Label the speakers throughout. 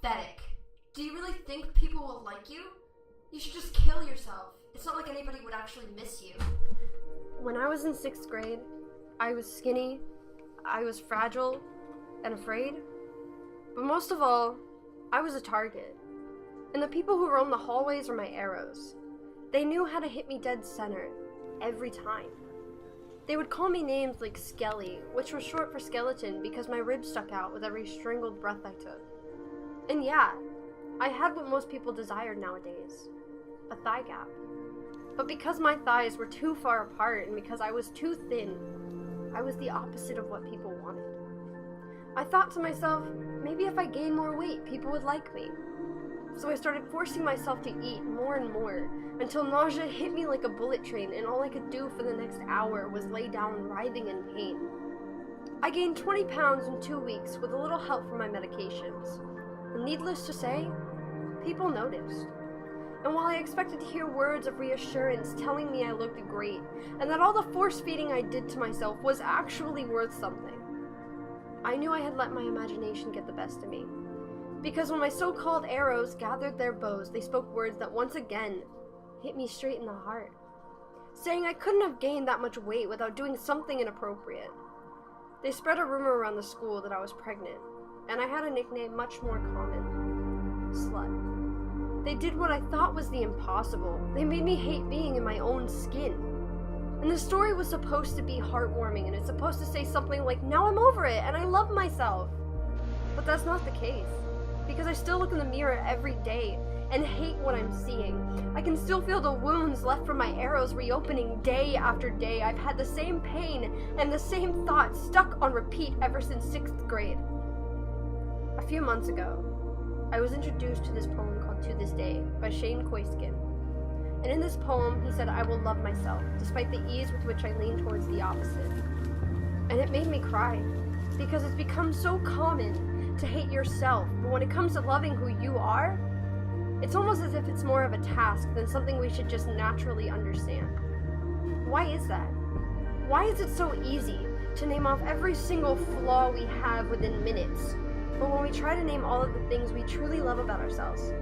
Speaker 1: pathetic. Do you really think people will like you? You should just kill yourself. It's not like anybody would actually miss you.
Speaker 2: When I was in 6th grade, I was skinny, I was fragile, and afraid. But most of all, I was a target. And the people who roamed the hallways were my arrows. They knew how to hit me dead center, every time. They would call me names like Skelly, which was short for skeleton because my ribs stuck out with every strangled breath I took. And yeah, I had what most people desired nowadays, a thigh gap. But because my thighs were too far apart and because I was too thin, I was the opposite of what people wanted. I thought to myself, maybe if I gained more weight, people would like me. So I started forcing myself to eat more and more until nausea hit me like a bullet train and all I could do for the next hour was lay down writhing in pain. I gained 20 pounds in 2 weeks with a little help from my medications. And needless to say, people noticed. And while I expected to hear words of reassurance telling me I looked great and that all the force feeding I did to myself was actually worth something, I knew I had let my imagination get the best of me. Because when my so-called arrows gathered their bows, they spoke words that once again hit me straight in the heart, saying I couldn't have gained that much weight without doing something inappropriate. They spread a rumor around the school that I was pregnant, and I had a nickname much more common, Slut. They did what I thought was the impossible. They made me hate being in my own skin. And the story was supposed to be heartwarming, and it's supposed to say something like, now I'm over it, and I love myself. But that's not the case. Because I still look in the mirror every day and hate what I'm seeing. I can still feel the wounds left from my arrows reopening day after day. I've had the same pain and the same thoughts stuck on repeat ever since 6th grade. A few months ago, I was introduced to this poem called To This Day by Shane Koiskin. And in this poem, he said, I will love myself, despite the ease with which I lean towards the opposite. And it made me cry, because it's become so common to hate yourself, but when it comes to loving who you are, it's almost as if it's more of a task than something we should just naturally understand. Why is that? Why is it so easy to name off every single flaw we have within minutes, but when we try to name all of the things we truly love about ourselves,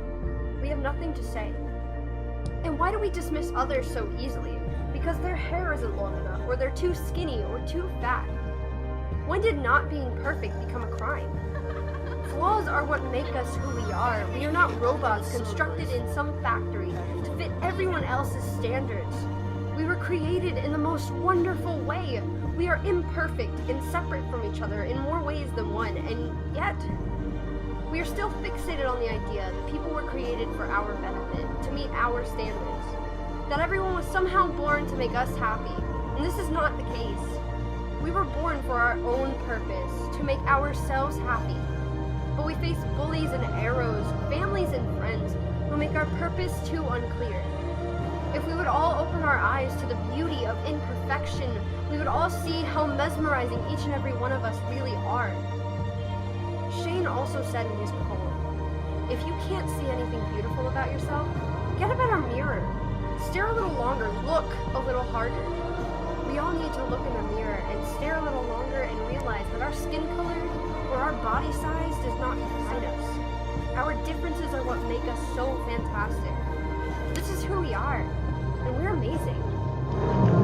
Speaker 2: we have nothing to say? And why do we dismiss others so easily? Because their hair isn't long enough, or they're too skinny, or too fat. When did not being perfect become a crime? Flaws are what make us who we are. We are not robots constructed in some factory to fit everyone else's standards. We were created in the most wonderful way. We are imperfect and separate from each other in more ways than one, and yet, we are still fixated on the idea that people were created for our benefit, to meet our standards. That everyone was somehow born to make us happy, and this is not the case. We were born for our own purpose, to make ourselves happy. But we face bullies and arrows, families and friends who make our purpose too unclear. If we would all open our eyes to the beauty of imperfection, we would all see how mesmerizing each and every one of us really are. Shane also said in his poem, if you can't see anything beautiful about yourself, get a better mirror. Stare a little longer, look a little harder. We all need to look in the mirror and stare a little longer and realize that our skin color or our body size does not define us. Our differences are what make us so fantastic. This is who we are, and we're amazing.